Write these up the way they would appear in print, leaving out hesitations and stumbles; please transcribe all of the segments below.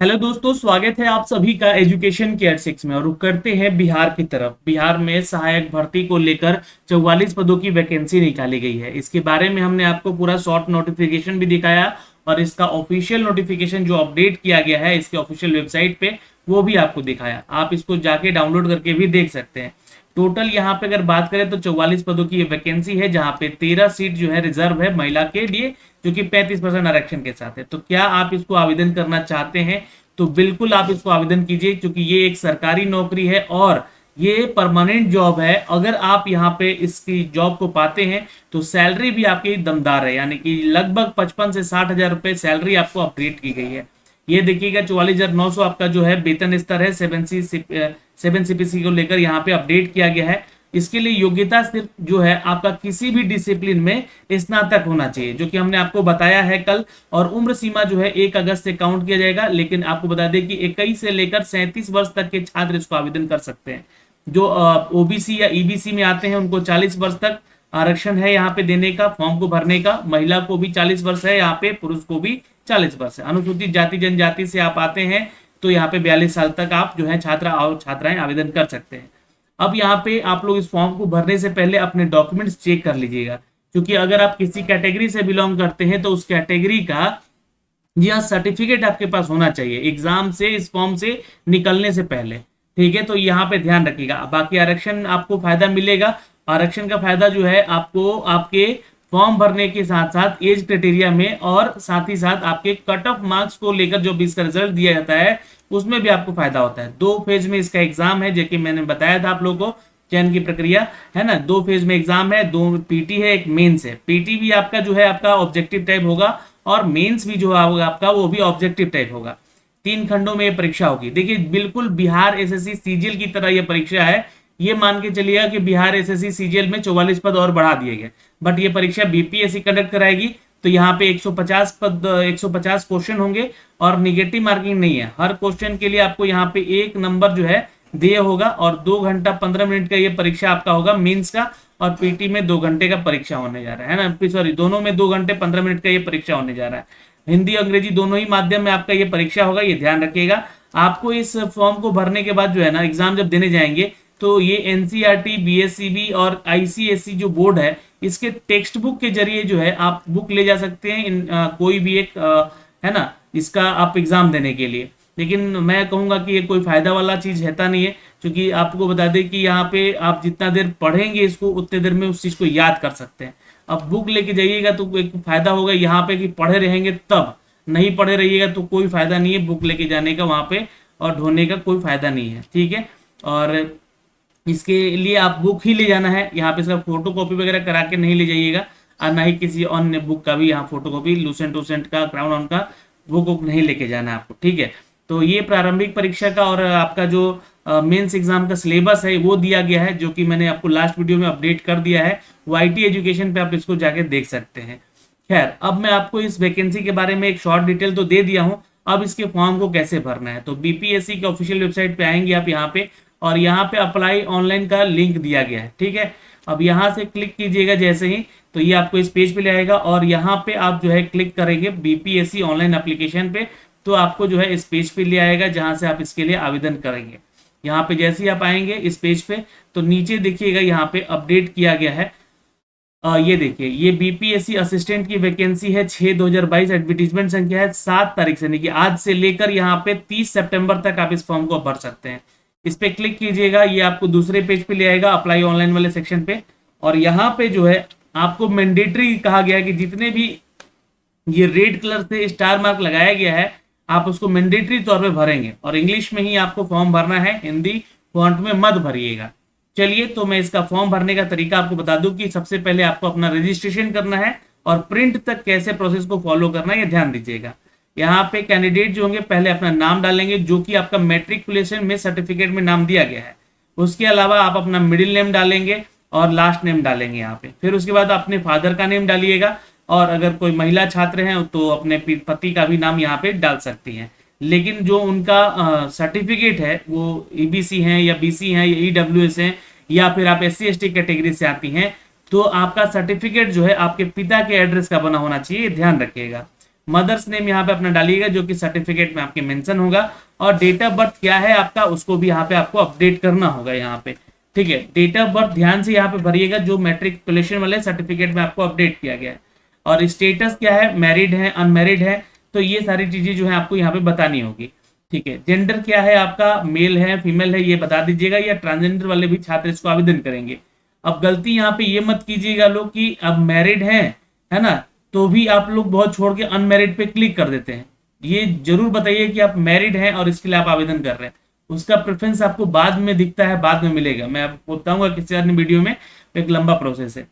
Hello दोस्तों, स्वागत है आप सभी का एजुकेशन केयर 6 में। और रुक करते हैं बिहार की तरफ। बिहार में सहायक भर्ती को लेकर 44 पदों की वैकेंसी निकाली गई है। इसके बारे में हमने आपको पूरा शॉर्ट नोटिफिकेशन भी दिखाया और इसका ऑफिशियल नोटिफिकेशन जो अपडेट किया गया है इसके ऑफिशियल वेबसाइट पे वो भी आपको दिखाया। आप इसको जाके डाउनलोड करके भी देख सकते हैं। टोटल यहाँ पे अगर बात करें तो 44 पदों की ये वैकेंसी है, जहाँ पे 13 सीट जो है रिजर्व है महिला के लिए, जो कि 35% आरक्षण के साथ है। तो क्या आप इसको आवेदन करना चाहते हैं? तो बिल्कुल आप इसको आवेदन कीजिए, क्योंकि ये एक सरकारी नौकरी है और ये परमानेंट जॉब है। अगर आप यहाँ पे इसकी जॉब को पाते हैं तो सैलरी भी आपकी दमदार है, यानी कि लगभग 55 से 60 हजार रुपए सैलरी आपको अपग्रेड की गई है। ये देखिएगा 44,900 आपका जो है वेतन स्तर है। 7 CPC को लेकर यहाँ पे अपडेट किया गया है। इसके लिए योग्यता सिर्फ जो है आपका किसी भी डिसिप्लिन में स्नातक होना चाहिए, जो कि हमने आपको बताया है कल। और उम्र सीमा जो है 1 अगस्त से काउंट किया जाएगा, लेकिन आपको बता दें कि 21 से लेकर 37 वर्ष तक के छात्र इसको आवेदन कर सकते हैं। जो ओबीसी या ईबीसी में आते हैं उनको 40 वर्ष तक आरक्षण है यहाँ पे देने का, फॉर्म को भरने का। महिला को भी 40 वर्ष है यहाँ पे, पुरुष को भी 40 वर्ष है। अनुसूचित जाति जनजाति से आप आते हैं तो यहाँ पे 42 साल तक आप जो है छात्रा और छात्राएं आवेदन कर सकते हैं। अब यहाँ पे आप लोग इस फॉर्म को भरने से पहले अपने डॉक्यूमेंट्स चेक कर लीजिएगा, क्योंकि अगर आप किसी कैटेगरी से बिलोंग करते हैं तो उस कैटेगरी का यह सर्टिफिकेट आपके पास होना चाहिए एग्जाम से, इस फॉर्म से निकलने से पहले। ठीक है, तो यहाँ पे ध्यान रखिएगा। बाकी आरक्षण आपको फायदा मिलेगा। आरक्षण का फायदा जो है आपको आपके फॉर्म भरने के साथ साथ एज क्राइटेरिया में और साथ ही साथ आपके कट ऑफ मार्क्स को लेकर जो भी इसका रिजल्ट दिया जाता है उसमें भी आपको फायदा होता है। 2 फेज में इसका एग्जाम है, जो कि मैंने बताया था आप लोगों को, चयन की प्रक्रिया है ना। 2 फेज में एग्जाम है, 2 पीटी है, 1 मेंस है। पीटी भी आपका जो है आपका ऑब्जेक्टिव टाइप होगा और मेंस भी जो होगा आपका वो भी ऑब्जेक्टिव टाइप होगा। 3 खंडों में ये परीक्षा होगी। देखिए बिल्कुल बिहार एसएससी सीजीएल की तरह ये परीक्षा है। ये मान के चलिएगा कि बिहार एसएससी सीजीएल में 44 पद और बढ़ा दिए गए, बट ये परीक्षा बीपीएससी कंडक्ट कराएगी। तो यहाँ पे 150 पद, 150 क्वेश्चन होंगे और निगेटिव मार्किंग नहीं है। हर क्वेश्चन के लिए आपको यहाँ पे 1 नंबर जो है दिए होगा और 2 घंटा 15 मिनट का ये परीक्षा आपका होगा मेंस का। और पीटी में 2 घंटे का परीक्षा होने जा रहा है ना, सॉरी, दोनों में 2 घंटे 15 मिनट का ये परीक्षा होने जा रहा है। हिंदी अंग्रेजी दोनों ही माध्यम में आपका ये परीक्षा होगा, ये ध्यान रखिएगा। आपको इस फॉर्म को भरने के बाद जो है ना, एग्जाम जब देने जाएंगे तो ये एनसीईआरटी, बीएसईबी और आईसीएसई जो बोर्ड है इसके टेक्स्ट बुक के जरिए जो है आप बुक ले जा सकते हैं। कोई भी एक है ना, इसका आप एग्जाम देने के लिए। लेकिन मैं कहूंगा कि ये कोई फायदा वाला चीज रहता नहीं है, क्योंकि आपको बता दें कि यहाँ पे आप जितना देर पढ़ेंगे इसको उतने देर में उस चीज को याद कर सकते हैं। अब बुक लेके जाइएगा तो एक फायदा होगा यहाँ पे कि पढ़े रहेंगे, तब नहीं पढ़े रहिएगा तो कोई फायदा नहीं है बुक लेके जाने का वहां पे, और ढूंढने का कोई फायदा नहीं है। ठीक है, और इसके लिए आप बुक ही ले जाना है। यहाँ पे इसका फोटो कॉपी वगैरह करा के नहीं ले जाइएगा, और ना ही किसी अन्य बुक का भी यहाँ फोटो कॉपी, लूसेंट वूसेंट का, क्राउन ऑन का बुक नहीं लेके जाना है आपको। ठीक है, तो ये प्रारंभिक परीक्षा का और आपका जो मेंस एग्जाम का सिलेबस है वो दिया गया है, जो कि मैंने आपको लास्ट वीडियो में अपडेट कर दिया है। वाईटी एजुकेशन पे आप इसको जाके देख सकते हैं। खैर, अब मैं आपको इस वैकेंसी के बारे में एक शॉर्ट डिटेल तो दे दिया हूँ। अब इसके फॉर्म को कैसे भरना है, तो बीपीएससी के ऑफिशियल वेबसाइट पे आएंगे आप यहाँ पे, और यहाँ पे अप्लाई ऑनलाइन का लिंक दिया गया है। ठीक है, अब यहाँ से क्लिक कीजिएगा जैसे ही, तो ये आपको इस पेज पे ले आएगा और यहाँ पे आप जो है क्लिक करेंगे बीपीएससी ऑनलाइन एप्लीकेशन पे, तो आपको जो है इस पेज पे ले आएगा जहाँ से आप इसके लिए आवेदन करेंगे। यहाँ पे जैसे ही आप आएंगे इस पेज पे, तो नीचे देखिएगा यहाँ पे अपडेट किया गया है। ये देखिए, ये बीपीएससी असिस्टेंट की वैकेंसी है 6/2022। एडवर्टीजमेंट संख्या है 7 तारीख से, यानी कि आज से लेकर यहाँ पे 30 सितंबर तक आप इस फॉर्म को भर सकते हैं। इस पे क्लिक कीजिएगा, ये आपको दूसरे पेज पे ले आएगा, अप्लाई ऑनलाइन वाले सेक्शन पे। और यहाँ पे जो है आपको मैंडेटरी कहा गया है कि जितने भी ये रेड कलर से स्टार मार्क लगाया गया है आप उसको मैंडेटरी तौर पे भरेंगे, और इंग्लिश में ही आपको फॉर्म भरना है, हिंदी फॉन्ट में मत भरिएगा। चलिए, तो मैं इसका फॉर्म भरने का तरीका आपको बता दूं कि सबसे पहले आपको अपना रजिस्ट्रेशन करना है और प्रिंट तक कैसे प्रोसेस को फॉलो करना है ये ध्यान दीजिएगा। यहाँ पे कैंडिडेट जो होंगे पहले अपना नाम डालेंगे, जो कि आपका मैट्रिकुलेशन में सर्टिफिकेट में नाम दिया गया है। उसके अलावा आप अपना मिडिल नेम डालेंगे और लास्ट नेम डालेंगे यहाँ पे। फिर उसके बाद अपने फादर का नेम डालिएगा, और अगर कोई महिला छात्र हैं तो अपने पति का भी नाम यहाँ पे डाल सकती हैं। लेकिन जो उनका सर्टिफिकेट है वो ईबीसी हैं या बीसी हैं या ईडब्ल्यूएस हैं, या फिर आप एससी एसटी कैटेगरी से आती हैं, तो आपका सर्टिफिकेट जो है आपके पिता के एड्रेस का बना होना चाहिए, ध्यान रखिएगा। मदर्स नेम यहाँ पे अपना डालिएगा जो कि सर्टिफिकेट में आपके मेंशन होगा, और डेट ऑफ बर्थ क्या है आपका उसको भी यहाँ पे आपको अपडेट करना होगा यहाँ पे, ठीक है। डेट ऑफ बर्थ ध्यान से यहाँ पे भरिएगा जो मैट्रिकुलेशन वाले सर्टिफिकेट में आपको अपडेट किया गया है, और स्टेटस क्या है, मैरिड है अनमैरिड है, तो ये सारी चीजें जो है आपको यहाँ पे बतानी होगी, ठीक है। जेंडर क्या है आपका, मेल है फीमेल है ये बता दीजिएगा, या ट्रांसजेंडर वाले भी छात्र इसको आवेदन करेंगे। अब गलती यहाँ पे ये मत कीजिएगा लोग कि अब मैरिड है ना, तो भी आप लोग बहुत छोड़ के अनमैरिड पे क्लिक कर देते हैं। ये जरूर बताइए कि आप मैरिड हैं और इसके लिए आप आवेदन कर रहे हैं, उसका प्रेफरेंस आपको बाद में दिखता है, बाद में मिलेगा, मैं आपको बताऊंगा किसी अन्य वीडियो में, एक लंबा प्रोसेस है।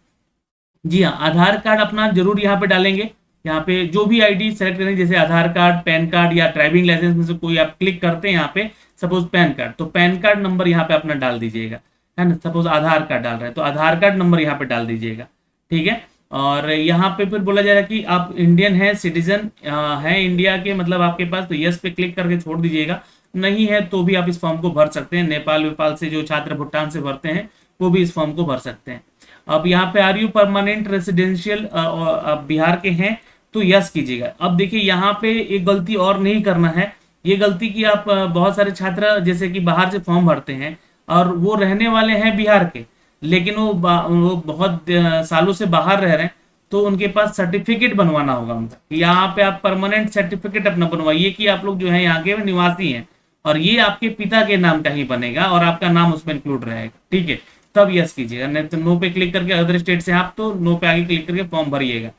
जी हाँ, आधार कार्ड अपना जरूर यहाँ पे डालेंगे, यहाँ पे जो भी आईडी सेलेक्ट करेंगे, जैसे आधार कार्ड, पैन कार्ड या ड्राइविंग लाइसेंस में से कोई आप क्लिक करते हैं यहाँ पे, सपोज पैन कार्ड, तो पैन कार्ड नंबर यहाँ पे अपना डाल दीजिएगा, है ना। सपोज आधार कार्ड डाल रहे हैं तो आधार कार्ड नंबर यहाँ पे डाल दीजिएगा, ठीक है। और यहाँ पे फिर बोला जा रहा है कि आप इंडियन हैं, सिटीजन हैं इंडिया के, मतलब आपके पास, तो यस पे क्लिक करके छोड़ दीजिएगा। नहीं है तो भी आप इस फॉर्म को भर सकते हैं, नेपाल वेपाल से जो छात्र भूटान से भरते हैं वो भी इस फॉर्म को भर सकते हैं। अब यहाँ पे are you permanent residential Bihar के हैं तो यस कीजिएगा। अब देखिए यहाँ पे एक गलती और नहीं करना है, ये गलती की आप बहुत सारे छात्र जैसे कि बाहर से फॉर्म भरते हैं और वो रहने वाले हैं बिहार के, लेकिन वो बहुत सालों से बाहर रह रहे हैं, तो उनके पास सर्टिफिकेट बनवाना होगा उनका। यहाँ पे आप परमानेंट सर्टिफिकेट अपना बनवाइए कि आप लोग जो है यहाँ के निवासी हैं, और ये आपके पिता के नाम का ही बनेगा और आपका नाम उसमें इंक्लूड रहेगा, ठीक है। तब यस कीजिएगा, नहीं तो नो पे क्लिक करके अदर स्टेट से आप तो नो पे आगे क्लिक करके फॉर्म भरिएगा।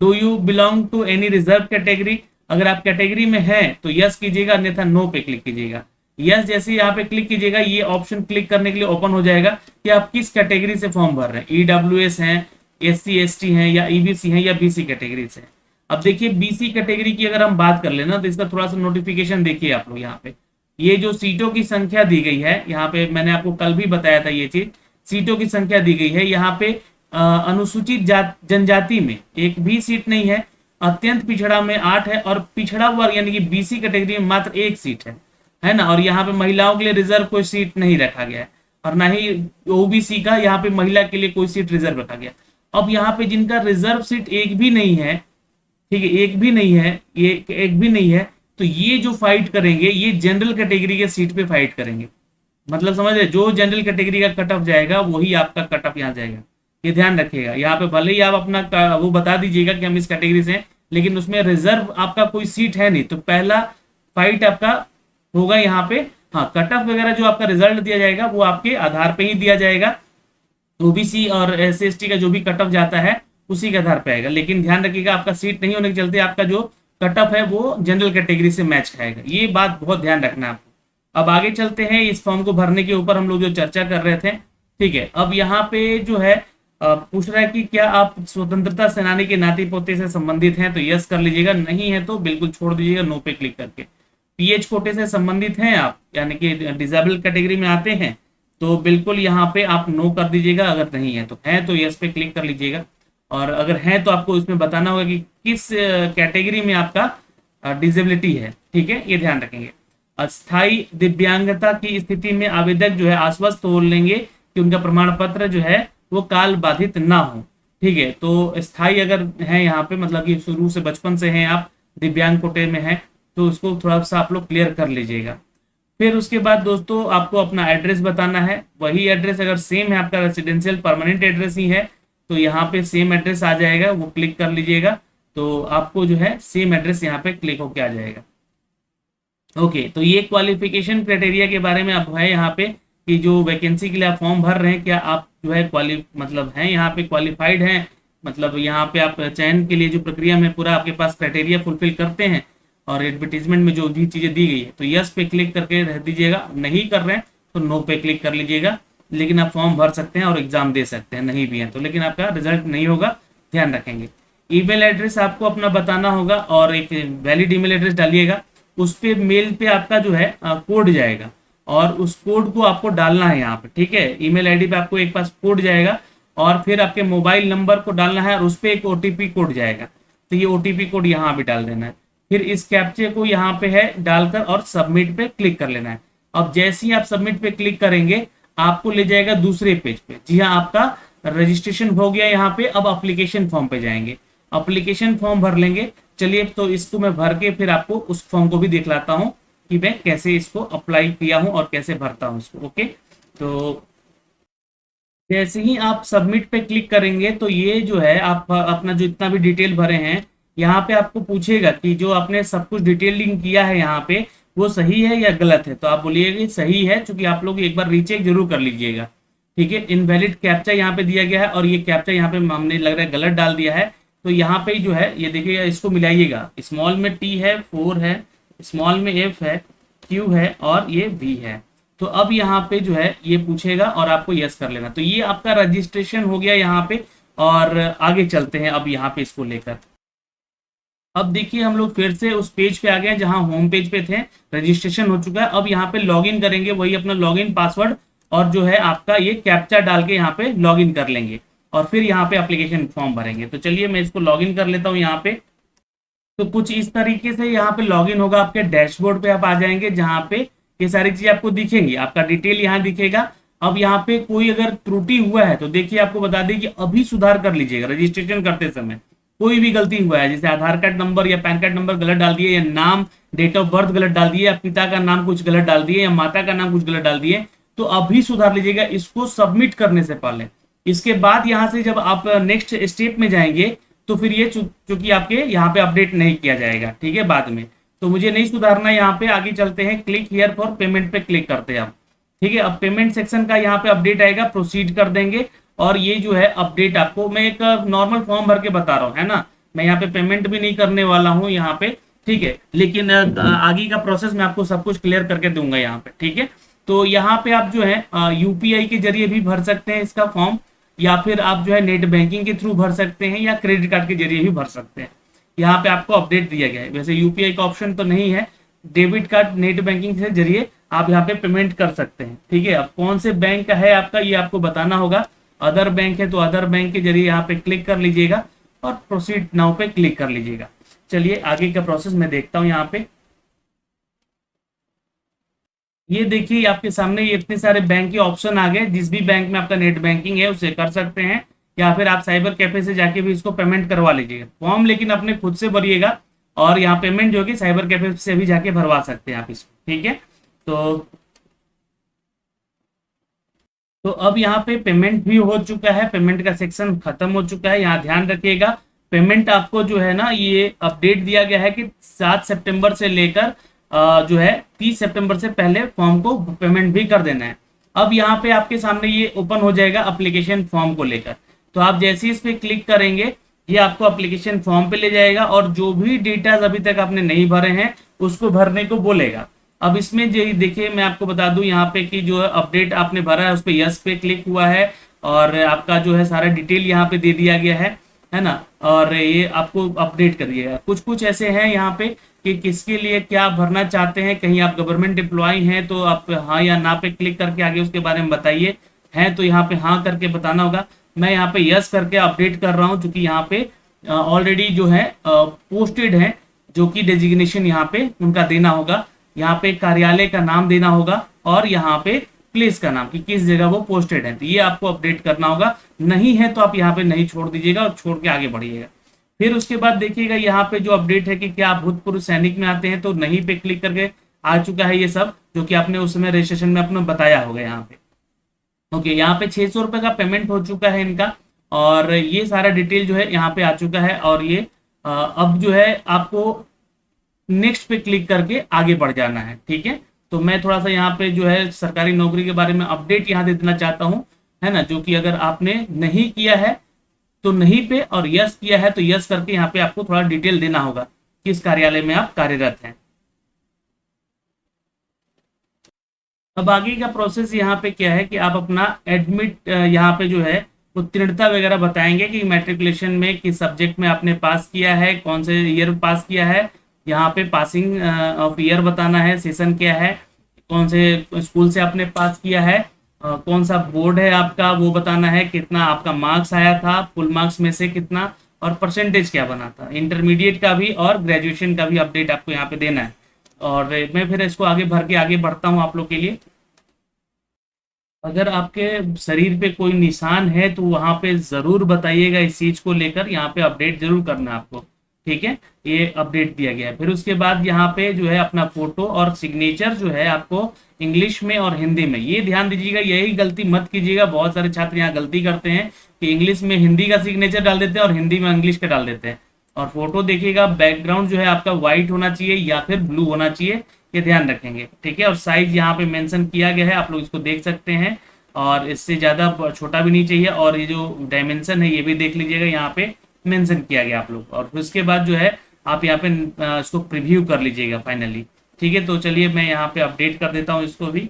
Do you belong to any reserve category, अगर आप कैटेगरी में हैं तो यस कीजिएगा, अन्यथा नो पे क्लिक कीजिएगा। यस जैसे यहाँ पे क्लिक कीजिएगा, ये ऑप्शन क्लिक करने के लिए ओपन हो जाएगा कि आप किस कैटेगरी से फॉर्म भर रहे हैं, ईडब्ल्यूएस हैं, एससी एसटी हैं, या ईबीसी हैं, या बीसी कैटेगरी से। अब देखिए बीसी कैटेगरी की अगर हम बात कर लेना तो इसका थोड़ा सा नोटिफिकेशन देखिए आप लोग यहाँ पे, ये जो सीटों की संख्या दी गई है यहाँ पे, मैंने आपको कल भी बताया था ये चीज, सीटों की संख्या दी गई है यहाँ पे। अनुसूचित जनजाति में एक भी सीट नहीं है, अत्यंत पिछड़ा में 8 है, और पिछड़ा वर्ग यानी कि बीसी कैटेगरी में मात्र 1 सीट है ना। और यहाँ पे महिलाओं के लिए रिजर्व कोई सीट नहीं रखा गया है, और ना ही ओबीसी का यहाँ पे महिला के लिए कोई सीट रिजर्व रखा गया। अब यहाँ पे जिनका रिजर्व सीट एक भी नहीं है, ठीक है, एक भी नहीं है, ये एक भी नहीं है, तो ये जो फाइट करेंगे ये जनरल कैटेगरी के सीट पे फाइट करेंगे, मतलब समझ रहे, जो जनरल कैटेगरी का कट ऑफ जाएगा वही आपका कट ऑफ यहाँ जाएगा, ये ध्यान रखिएगा। यहाँ पे भले ही आप अपना वो बता दीजिएगा कि हम इस कैटेगरी से हैं, लेकिन उसमें रिजर्व आपका कोई सीट है नहीं, तो पहला फाइट आपका होगा यहाँ पे। हाँ, कट ऑफ वगैरह जो आपका रिजल्ट दिया जाएगा वो आपके आधार पे ही दिया जाएगा, ओबीसी और एससी/एसटी का जो भी कट ऑफ जाता है उसी के आधार पे आएगा, लेकिन ध्यान रखिएगा आपका सीट नहीं होने के चलते आपका जो कट ऑफ है वो जनरल कैटेगरी से मैच खाएगा, ये बात बहुत ध्यान रखना है आपको। अब आगे चलते हैं, इस फॉर्म को भरने के ऊपर हम लोग जो चर्चा कर रहे थे, ठीक है। अब यहाँ पे जो है पूछ रहा है कि क्या आप स्वतंत्रता सेनानी के नाते पोते से संबंधित हैं, तो यस कर लीजिएगा, नहीं है तो बिल्कुल छोड़ दीजिएगा नो पे क्लिक करके। पीएच कोटे से संबंधित हैं आप, यानी कि डिसेबल कैटेगरी में आते हैं, तो बिल्कुल यहाँ पे आप नो कर दीजिएगा, अगर नहीं है तो है तो यस पे क्लिक कर लीजिएगा, और अगर है तो आपको इसमें बताना होगा कि किस कैटेगरी में आपका डिसेबिलिटी है, ठीक है, ये ध्यान रखेंगे। अस्थायी दिव्यांगता की स्थिति में आवेदक जो है आश्वस्त हो लेंगे कि उनका प्रमाण पत्र जो है वो काल बाधित ना हो, ठीक है। तो स्थायी अगर है यहाँ पे, मतलब कि शुरू से बचपन से हैं आप, दिव्यांग कोटे में है, तो उसको थोड़ा सा आप लोग क्लियर कर लीजिएगा। फिर उसके बाद दोस्तों आपको अपना एड्रेस बताना है, वही एड्रेस अगर सेम है, आपका रेसिडेंशियल परमानेंट एड्रेस ही है, तो यहाँ पे सेम एड्रेस आ जाएगा, वो क्लिक कर लीजिएगा, तो आपको जो है सेम एड्रेस यहाँ पे क्लिक होके आ जाएगा। ओके, तो ये क्वालिफिकेशन क्राइटेरिया के बारे में अब है यहाँ पे कि जो वैकेंसी के लिए आप फॉर्म भर रहे हैं, क्या आप जो है मतलब हैं यहाँ पे क्वालिफाइड हैं, मतलब यहाँ पे आप चयन के लिए जो प्रक्रिया में पूरा आपके पास क्राइटेरिया फुलफिल करते हैं, और एडवर्टीजमेंट में जो भी चीजें दी गई है तो यस पे क्लिक करके रह दीजिएगा, नहीं कर रहे हैं तो नो पे क्लिक कर लीजिएगा। लेकिन आप फॉर्म भर सकते हैं और एग्जाम दे सकते हैं, नहीं भी है तो, लेकिन आपका रिजल्ट नहीं होगा, ध्यान रखेंगे। ईमेल एड्रेस आपको अपना बताना होगा, और एक वैलिड ईमेल एड्रेस डालिएगा, उस पे मेल पे आपका जो है कोड जाएगा, और उस कोड को आपको डालना है यहाँ पे, ठीक है। ईमेल आईडी पे आपको एक पास कोड जाएगा, और फिर आपके मोबाइल नंबर को डालना है, और उस पर एक ओटीपी कोड जाएगा, तो ये ओटीपी कोड यहाँ भी डाल देना है। फिर इस कैप्चे को यहाँ पे है डालकर और सबमिट पे क्लिक कर लेना है। अब जैसे ही आप सबमिट पे क्लिक करेंगे आपको ले जाएगा दूसरे पेज पे। जी हाँ, आपका रजिस्ट्रेशन हो गया यहाँ पे, अब एप्लीकेशन फॉर्म पे जाएंगे, एप्लीकेशन फॉर्म भर लेंगे, चलिए तो इसको मैं भर के फिर आपको उस फॉर्म को भी दिखलाता हूँ कि मैं कैसे इसको अप्लाई किया हूँ और कैसे भरता हूँ इसको। ओके, तो जैसे ही आप सबमिट पे क्लिक करेंगे तो ये जो है आप अपना जो इतना भी डिटेल भरे हैं यहाँ पे आपको पूछेगा कि जो आपने सब कुछ डिटेलिंग किया है यहाँ पे वो सही है या गलत है। तो आप बोलिएगा कि सही है, क्योंकि आप लोग एक बार रीचेक जरूर कर लीजिएगा। ठीक है, इनवैलिड कैप्चा यहाँ पे दिया गया है और ये कैप्चा यहाँ पे हमने लग रहा है गलत डाल दिया है। तो यहाँ पे जो है ये देखिएगा, इसको मिलाइएगा। स्मॉल में टी है, 4 है, स्मॉल में एफ है, क्यू है और ये वी है। तो अब यहाँ पे जो है ये पूछेगा और आपको यस कर लेना। तो ये आपका रजिस्ट्रेशन हो गया यहाँ पे। और आगे चलते हैं अब यहाँ पे इसको लेकर। अब देखिए हम लोग फिर से उस पेज पे आ गए हैं जहां होम पेज पे थे, रजिस्ट्रेशन हो चुका है। अब यहाँ पे लॉगिन करेंगे, वही अपना लॉगिन पासवर्ड और जो है आपका ये कैप्चा डाल के यहाँ पे लॉगिन कर लेंगे और फिर यहाँ पे एप्लीकेशन फॉर्म भरेंगे। तो चलिए मैं इसको लॉगिन कर लेता हूँ यहाँ पे। तो कुछ इस तरीके से यहाँ पे लॉगिन होगा, आपके डैशबोर्ड पे आप आ जाएंगे जहाँ पे ये सारी चीजें आपको दिखेंगी, आपका डिटेल यहाँ दिखेगा। अब यहाँ पे कोई अगर त्रुटि हुआ है तो देखिए आपको बता दें कि अभी सुधार कर लीजिएगा। रजिस्ट्रेशन करते समय कोई भी गलती हुआ है, जैसे आधार कार्ड नंबर या पैन कार्ड नंबर गलत डाल दिए, या नाम डेट ऑफ बर्थ गलत डाल दिए, या पिता का नाम कुछ गलत डाल दिए, या माता का नाम कुछ गलत डाल दिए, तो अभी सुधार लीजिएगा इसको सबमिट करने से पहले। इसके बाद यहाँ से जब आप नेक्स्ट स्टेप में जाएंगे तो फिर ये चूंकि आपके यहाँ पे अपडेट नहीं किया जाएगा, ठीक है, बाद में। तो मुझे नहीं सुधारना, यहाँ पे आगे चलते हैं। क्लिक हियर फॉर पेमेंट पे क्लिक करते हैं आप। ठीक है, अब पेमेंट सेक्शन का यहाँ पे अपडेट आएगा, प्रोसीड कर देंगे। और ये जो है अपडेट आपको मैं एक नॉर्मल फॉर्म भर के बता रहा हूँ, है ना। मैं यहाँ पे पेमेंट भी नहीं करने वाला हूँ यहाँ पे, ठीक है, लेकिन आगे का प्रोसेस मैं आपको सब कुछ क्लियर करके दूंगा यहाँ पे। ठीक है, तो यहाँ पे आप जो है यूपीआई के जरिए भी भर सकते हैं इसका फॉर्म, या फिर आप जो है नेट बैंकिंग के थ्रू भर सकते हैं, या क्रेडिट कार्ड के जरिए भी भर सकते हैं। यहाँ पे आपको अपडेट दिया गया है। वैसे यूपीआई का ऑप्शन तो नहीं है, डेबिट कार्ड नेट बैंकिंग के जरिए आप यहाँ पे पेमेंट कर सकते हैं। ठीक है, अब कौन से बैंक का है आपका ये आपको बताना होगा। अदर बैंक है तो अदर बैंक के जरिए यहाँ पे क्लिक कर लीजिएगा और प्रोसीड नाउ पे क्लिक कर लीजिएगा। चलिए आगे का प्रोसेस मैं देखता हूँ यहाँ पे। ये देखिए आपके सामने ये इतने सारे बैंक के ऑप्शन आ गए। जिस भी बैंक में आपका नेट बैंकिंग है उसे कर सकते हैं, या फिर आप साइबर कैफे से जाके भी इसको पेमेंट करवा लीजिएगा। फॉर्म लेकिन अपने खुद से भरिएगा, और यहाँ पेमेंट जो कि साइबर कैफे से भी जाके भरवा सकते हैं आप इसको। ठीक है, तो अब यहाँ पे पेमेंट भी हो चुका है, पेमेंट का सेक्शन खत्म हो चुका है। यहाँ ध्यान रखिएगा, पेमेंट आपको जो है ना ये अपडेट दिया गया है कि 7 सितंबर से लेकर जो है 30 सितंबर से पहले फॉर्म को पेमेंट भी कर देना है। अब यहाँ पे आपके सामने ये ओपन हो जाएगा एप्लीकेशन फॉर्म को लेकर। तो आप जैसे ही इस पे क्लिक करेंगे ये आपको एप्लीकेशन फॉर्म पे ले जाएगा, और जो भी डिटेल्स अभी तक आपने नहीं भरे हैं उसको भरने को बोलेगा। अब इसमें जो देखिए मैं आपको बता दूं यहाँ पे कि जो अपडेट आपने भरा है उस पर यस पे क्लिक हुआ है, और आपका जो है सारा डिटेल यहाँ पे दे दिया गया है ना। और ये आपको अपडेट कर दिएगा। कुछ कुछ ऐसे हैं यहाँ पे कि किसके लिए क्या भरना चाहते हैं। कहीं आप गवर्नमेंट एम्प्लॉय हैं तो आप हाँ या ना पे क्लिक करके आगे उसके बारे में बताइए। हैं तो यहाँ पे हाँ करके बताना होगा। मैं यहाँ पे यस करके अपडेट कर रहा हूँ, क्योंकि यहाँ पे ऑलरेडी जो है पोस्टेड है, जो कि डेजिग्नेशन यहाँ पे उनका देना होगा। यहाँ पे कार्यालय का नाम देना होगा, और यहाँ पे प्लेस का नाम कि किस जगह वो पोस्टेड है, तो ये आपको अपडेट करना होगा। नहीं है तो आप यहाँ पे नहीं छोड़ दीजिएगा और छोड़ के आगे बढ़िएगा। फिर उसके बाद देखिएगा यहाँ पे जो अपडेट है कि क्या आप भूतपूर्व सैनिक में आते हैं, तो नहीं पे क्लिक करके आ चुका है ये सब, जो कि आपने उस समय रजिस्ट्रेशन में अपने बताया होगा यहाँ पे। ओके, यहाँ पे 600 रुपए का पेमेंट हो चुका है इनका, और ये सारा डिटेल जो है यहाँ पे आ चुका है। और ये अब जो है आपको नेक्स्ट पे क्लिक करके आगे बढ़ जाना है। ठीक है, तो मैं थोड़ा सा यहाँ पे जो है सरकारी नौकरी के बारे में अपडेट यहाँ दे देना चाहता हूँ, है ना, जो कि अगर आपने नहीं किया है तो नहीं पे, और यस किया है तो यस करके यहाँ पे आपको थोड़ा डिटेल देना होगा किस कार्यालय में आप कार्यरत हैं। अब आगे का प्रोसेस यहाँ पे क्या है कि आप अपना एडमिट यहाँ पे जो है उत्तीर्णता वगैरह बताएंगे कि मैट्रिकुलेशन में किस सब्जेक्ट में आपने पास किया है, कौन से ईयर पास किया है। यहाँ पे पासिंग ऑफ ईयर बताना है, सेशन क्या है, कौन से स्कूल से आपने पास किया है, कौन सा बोर्ड है आपका वो बताना है, कितना आपका मार्क्स आया था, फुल मार्क्स में से कितना, और परसेंटेज क्या बना था। इंटरमीडिएट का भी और ग्रेजुएशन का भी अपडेट आपको यहाँ पे देना है। और मैं फिर इसको आगे भर के आगे बढ़ता हूँ आप लोग के लिए। अगर आपके शरीर पे कोई निशान है तो वहां पे जरूर बताइएगा इस चीज को लेकर, यहाँ पे अपडेट जरूर करना है आपको। ठीक है, ये अपडेट दिया गया है। फिर उसके बाद यहाँ पे जो है अपना फोटो और सिग्नेचर जो है आपको इंग्लिश में और हिंदी में, ये ध्यान दीजिएगा, यही गलती मत कीजिएगा। बहुत सारे छात्र यहाँ गलती करते हैं कि इंग्लिश में हिंदी का सिग्नेचर डाल देते हैं और हिंदी में इंग्लिश का डाल देते हैं। और फोटो देखिएगा, बैकग्राउंड जो है आपका व्हाइट होना चाहिए या फिर ब्लू होना चाहिए, ये ध्यान रखेंगे, ठीक है। और साइज यहाँ पे मेंशन किया गया है, आप लोग इसको देख सकते हैं, और इससे ज़्यादा छोटा भी नहीं चाहिए। और ये जो डायमेंशन है ये भी देख लीजिएगा, यहाँ पे मेंशन किया गया आप लोग। और फिर उसके बाद जो है आप यहाँ पे इसको प्रीव्यू कर लीजिएगा फाइनली, ठीक है। तो चलिए मैं यहाँ पे अपडेट कर देता हूँ इसको भी।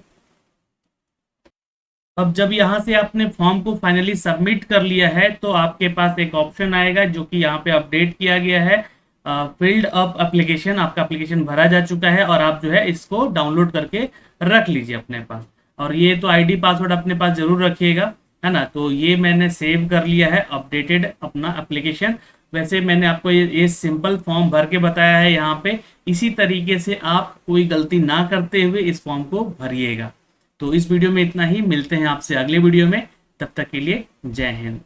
अब जब यहाँ से आपने फॉर्म को फाइनली सबमिट कर लिया है तो आपके पास एक ऑप्शन आएगा जो कि यहाँ पे अपडेट किया गया है, फिल्ड अप एप्लीकेशन। आपका एप्लीकेशन भरा जा चुका है और आप जो है इसको डाउनलोड करके रख लीजिए अपने पास। और ये तो आईडी पासवर्ड अपने पास जरूर रखिएगा, है ना। तो ये मैंने सेव कर लिया है अपडेटेड अपना एप्लीकेशन। वैसे मैंने आपको ये सिंपल फॉर्म भर के बताया है यहाँ पे, इसी तरीके से आप कोई गलती ना करते हुए इस फॉर्म को भरिएगा। तो इस वीडियो में इतना ही, मिलते हैं आपसे अगले वीडियो में, तब तक के लिए जय हिंद।